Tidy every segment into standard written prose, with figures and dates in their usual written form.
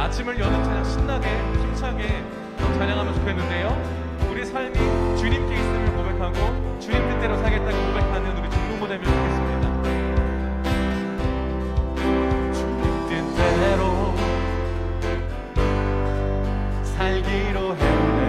아침을 여는 찬양 신나게 힘차게 찬양하면 좋겠는데요. 우리 삶이 주님께 있음을 고백하고 주님 뜻대로 살겠다고 고백하는 우리 중부모 되면 좋겠습니다. 주님 뜻대로 살기로 했네.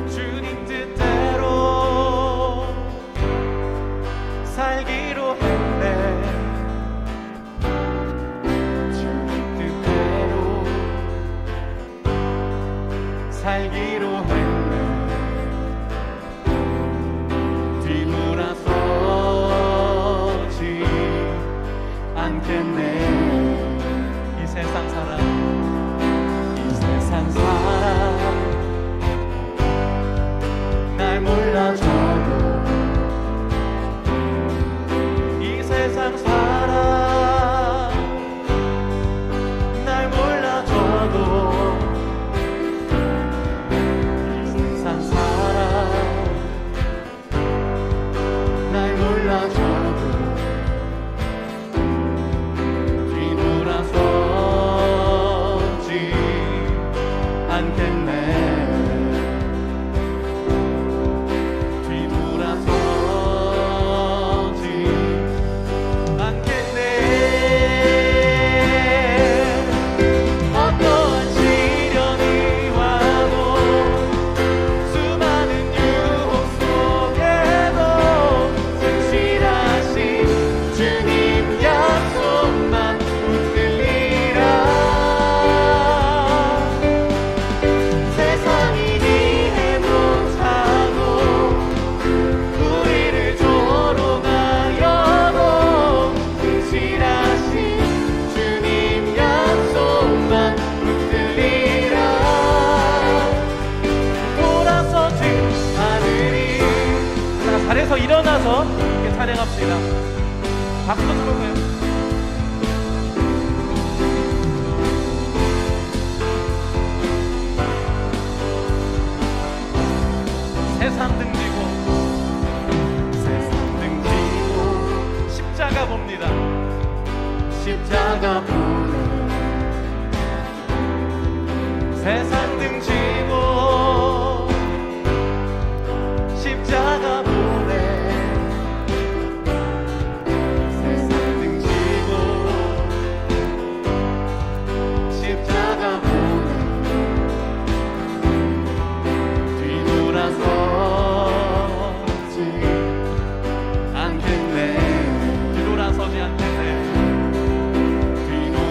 주님 뜻대로 살기로 했네. 주님 뜻대로 살기로 했네. 뒤돌아서지 않겠네. 이 세상 사람, 이 세상 사람 날 몰라줘도, 이 세상 사람 날 몰라줘도, 이 세상 사람 날 몰라줘도 뒤돌아서지 않겠네. 자리에서 일어나서 이렇게 찬양합시다. 박수 들어보세요. 세상 등지고, 세상 등지고 십자가 봅니다. 십자가 보네. 세상 등지고 십자가 보네. 세상 등지고 십자가 보네. 뒤돌아서지 않겠네. 뒤돌아서지 않겠네. 뒤돌아서지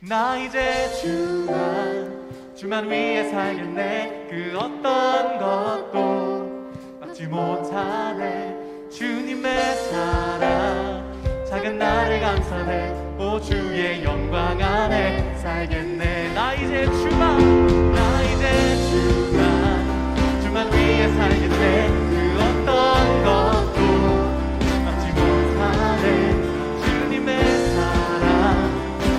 나 이제 주만 위해 살겠네. 그 어떤 것도 막지 못하네. 주님의 사랑 작은 나를 감싸네. 오 주의 영광 안에 살겠네. 나 이제 주만 위해 살겠네. 그 어떤 것도 막지 못하네. 주님의 사랑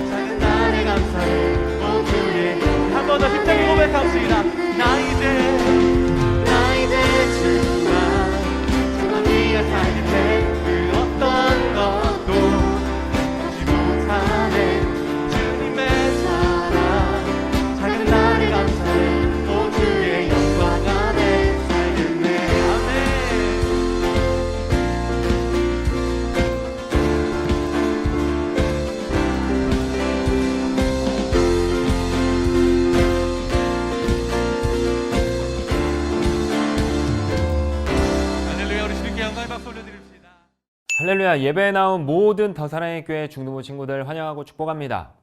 작은 나를 감싸네. 오 주의 한 번 더 힘차게 고백합시다. 나 이제 주만 위해 살겠네. 그 어떤 것도 막지 못하네. 주님의 사랑 작은 나를 감싸네. 오 주의 영광 안에 살겠네. 아멘. 할렐루야. 우리 주님께 영광의 박수 올려드립시다. 할렐루야. 예배에 나온 모든 더 사랑의 교회 중등부 친구들 환영하고 축복합니다.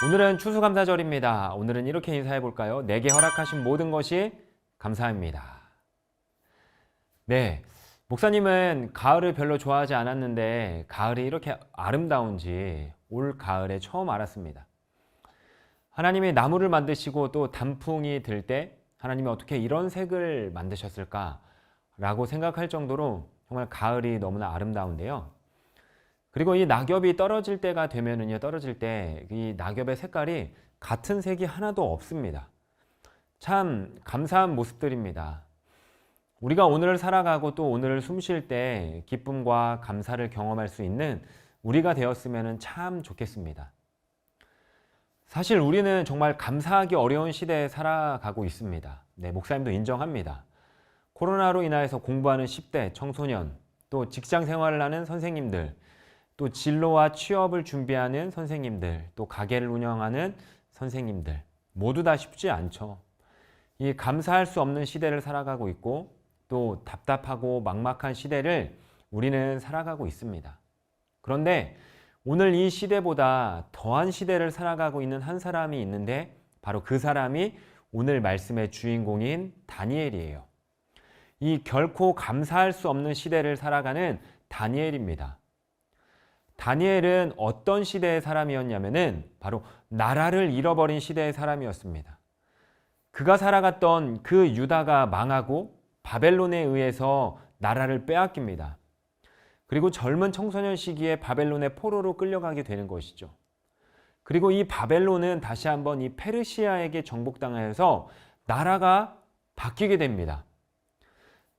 오늘은 추수감사절입니다. 오늘은 이렇게 인사해 볼까요? 내게 허락하신 모든 것이 감사합니다. 네, 목사님은 가을을 별로 좋아하지 않았는데 가을이 이렇게 아름다운지 올 가을에 처음 알았습니다. 하나님이 나무를 만드시고 또 단풍이 들 때 하나님이 어떻게 이런 색을 만드셨을까 라고 생각할 정도로 정말 가을이 너무나 아름다운데요. 그리고 이 낙엽이 떨어질 때가 되면은요, 떨어질 때 이 낙엽의 색깔이 같은 색이 하나도 없습니다. 참 감사한 모습들입니다. 우리가 오늘을 살아가고 또 오늘을 숨 쉴 때 기쁨과 감사를 경험할 수 있는 우리가 되었으면 참 좋겠습니다. 사실 우리는 정말 감사하기 어려운 시대에 살아가고 있습니다. 네, 목사님도 인정합니다. 코로나로 인하여서 공부하는 10대 청소년, 또 직장 생활을 하는 선생님들, 또 진로와 취업을 준비하는 선생님들, 또 가게를 운영하는 선생님들, 모두 다 쉽지 않죠. 이 감사할 수 없는 시대를 살아가고 있고 또 답답하고 막막한 시대를 우리는 살아가고 있습니다. 그런데 오늘 이 시대보다 더한 시대를 살아가고 있는 한 사람이 있는데 바로 그 사람이 오늘 말씀의 주인공인 다니엘이에요. 이 결코 감사할 수 없는 시대를 살아가는 다니엘입니다. 다니엘은 어떤 시대의 사람이었냐면은 바로 나라를 잃어버린 시대의 사람이었습니다. 그가 살아갔던 그 유다가 망하고 바벨론에 의해서 나라를 빼앗깁니다. 그리고 젊은 청소년 시기에 바벨론의 포로로 끌려가게 되는 것이죠. 그리고 이 바벨론은 다시 한번 이 페르시아에게 정복당하여서 나라가 바뀌게 됩니다.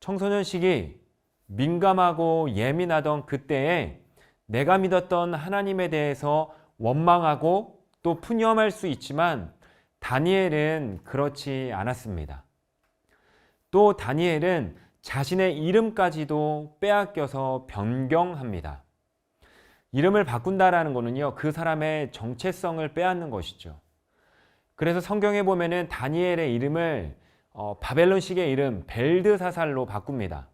청소년 시기 민감하고 예민하던 그때에 내가 믿었던 하나님에 대해서 원망하고 또 푸념할 수 있지만 다니엘은 그렇지 않았습니다. 또 다니엘은 자신의 이름까지도 빼앗겨서 변경합니다. 이름을 바꾼다라는 것은요, 그 사람의 정체성을 빼앗는 것이죠. 그래서 성경에 보면은 다니엘의 이름을 바벨론식의 이름 벨드사살로 바꿉니다.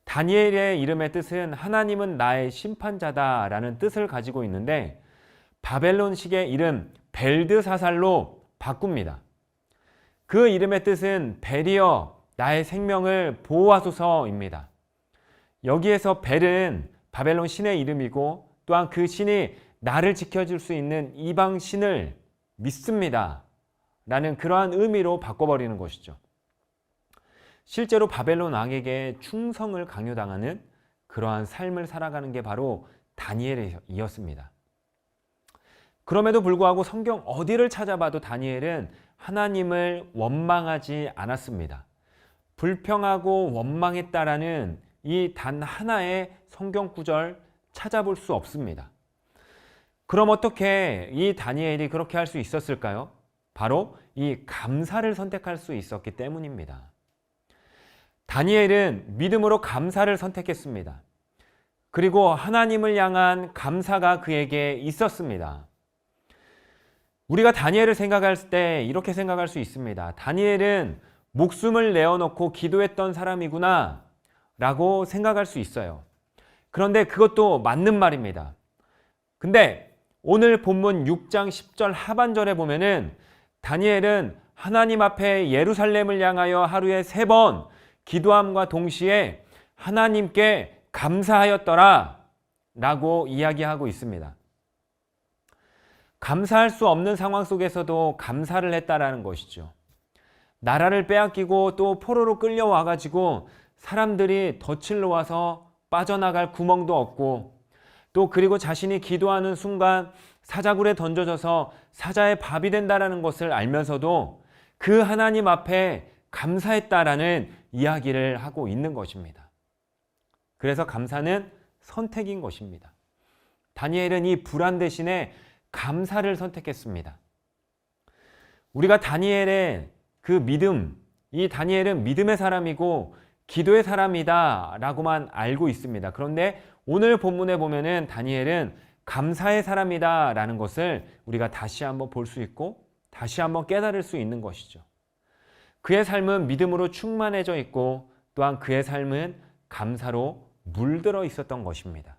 다니엘의 이름의 뜻은 하나님은 나의 심판자다라는 뜻을 가지고 있는데 바벨론식의 이름 벨드사살로 바꿉니다. 그 이름의 뜻은 벨이여 나의 생명을 보호하소서입니다. 여기에서 벨은 바벨론 신의 이름이고 또한 그 신이 나를 지켜줄 수 있는 이방 신을 믿습니다 라는 그러한 의미로 바꿔버리는 것이죠. 실제로 바벨론 왕에게 충성을 강요당하는 그러한 삶을 살아가는 게 바로 다니엘이었습니다. 그럼에도 불구하고 성경 어디를 찾아봐도 다니엘은 하나님을 원망하지 않았습니다. 불평하고 원망했다라는 이 단 하나의 성경 구절 찾아볼 수 없습니다. 그럼 어떻게 이 다니엘이 그렇게 할 수 있었을까요? 바로 이 감사를 선택할 수 있었기 때문입니다. 다니엘은 믿음으로 감사를 선택했습니다. 그리고 하나님을 향한 감사가 그에게 있었습니다. 우리가 다니엘을 생각할 때 이렇게 생각할 수 있습니다. 다니엘은 목숨을 내어놓고 기도했던 사람이구나 라고 생각할 수 있어요. 그런데 그것도 맞는 말입니다. 근데 오늘 본문 6장 10절 하반절에 보면은 다니엘은 하나님 앞에 예루살렘을 향하여 하루에 3번 기도함과 동시에 하나님께 감사하였더라 라고 이야기하고 있습니다. 감사할 수 없는 상황 속에서도 감사를 했다라는 것이죠. 나라를 빼앗기고 또 포로로 끌려와가지고 사람들이 덫을 놓아서 빠져나갈 구멍도 없고 또 그리고 자신이 기도하는 순간 사자굴에 던져져서 사자의 밥이 된다라는 것을 알면서도 그 하나님 앞에 감사했다라는 이야기를 하고 있는 것입니다. 그래서 감사는 선택인 것입니다. 다니엘은 이 불안 대신에 감사를 선택했습니다. 우리가 다니엘의 그 믿음, 이 다니엘은 믿음의 사람이고 기도의 사람이다 라고만 알고 있습니다. 그런데 오늘 본문에 보면은 다니엘은 감사의 사람이다 라는 것을 우리가 다시 한번 볼 수 있고 다시 한번 깨달을 수 있는 것이죠. 그의 삶은 믿음으로 충만해져 있고 또한 그의 삶은 감사로 물들어 있었던 것입니다.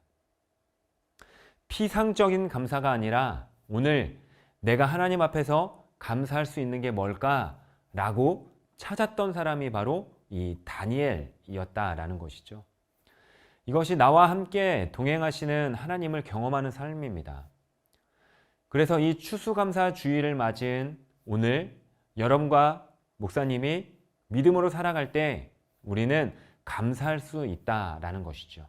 피상적인 감사가 아니라 오늘 내가 하나님 앞에서 감사할 수 있는 게 뭘까라고 찾았던 사람이 바로 이 다니엘이었다라는 것이죠. 이것이 나와 함께 동행하시는 하나님을 경험하는 삶입니다. 그래서 이 추수감사 주일을 맞은 오늘 여러분과 목사님이 믿음으로 살아갈 때 우리는 감사할 수 있다라는 것이죠.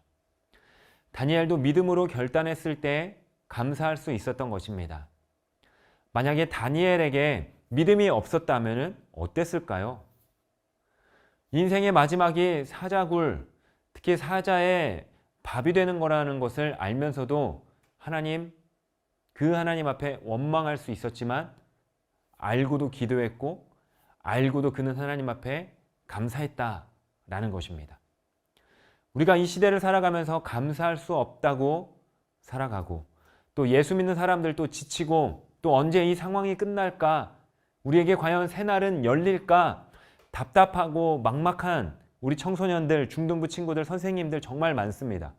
다니엘도 믿음으로 결단했을 때 감사할 수 있었던 것입니다. 만약에 다니엘에게 믿음이 없었다면 어땠을까요? 인생의 마지막이 사자굴, 특히 사자의 밥이 되는 거라는 것을 알면서도 그 하나님 앞에 원망할 수 있었지만 알고도 기도했고 알고도 그는 하나님 앞에 감사했다라는 것입니다. 우리가 이 시대를 살아가면서 감사할 수 없다고 살아가고 또 예수 믿는 사람들도 지치고 또 언제 이 상황이 끝날까? 우리에게 과연 새날은 열릴까? 답답하고 막막한 우리 청소년들, 중등부 친구들, 선생님들 정말 많습니다.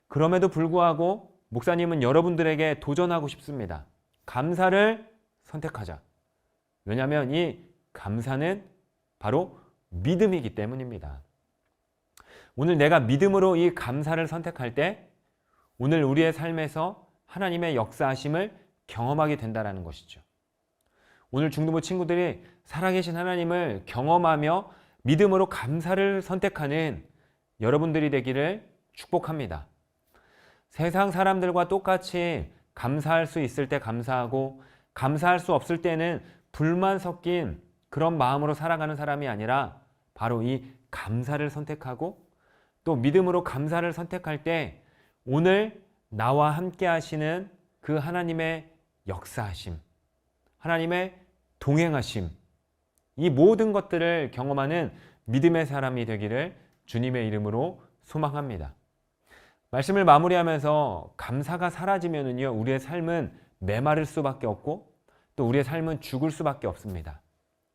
그럼에도 불구하고 목사님은 여러분들에게 도전하고 싶습니다. 감사를 선택하자. 왜냐하면 이 감사는 바로 믿음이기 때문입니다. 오늘 내가 믿음으로 이 감사를 선택할 때 오늘 우리의 삶에서 하나님의 역사하심을 경험하게 된다는 것이죠. 오늘 중등부 친구들이 살아계신 하나님을 경험하며 믿음으로 감사를 선택하는 여러분들이 되기를 축복합니다. 세상 사람들과 똑같이 감사할 수 있을 때 감사하고 감사할 수 없을 때는 불만 섞인 그런 마음으로 살아가는 사람이 아니라 바로 이 감사를 선택하고 또 믿음으로 감사를 선택할 때 오늘 나와 함께 하시는 그 하나님의 역사하심, 하나님의 동행하심, 이 모든 것들을 경험하는 믿음의 사람이 되기를 주님의 이름으로 소망합니다. 말씀을 마무리하면서 감사가 사라지면은요, 우리의 삶은 메마를 수밖에 없고 또 우리의 삶은 죽을 수밖에 없습니다.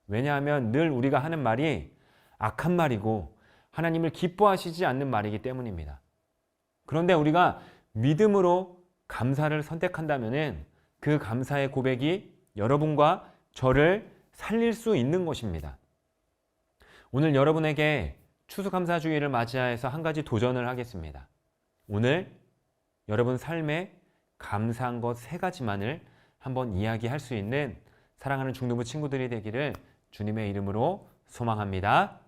왜냐하면 늘 우리가 하는 말이 악한 말이고 하나님을 기뻐하시지 않는 말이기 때문입니다. 그런데 우리가 믿음으로 감사를 선택한다면은 그 감사의 고백이 여러분과 저를 살릴 수 있는 것입니다. 오늘 여러분에게 추수감사주의를 맞이해서 한 가지 도전을 하겠습니다. 오늘 여러분 삶에 감사한 것 3가지만을 한번 이야기할 수 있는 사랑하는 중등부 친구들이 되기를 주님의 이름으로 소망합니다.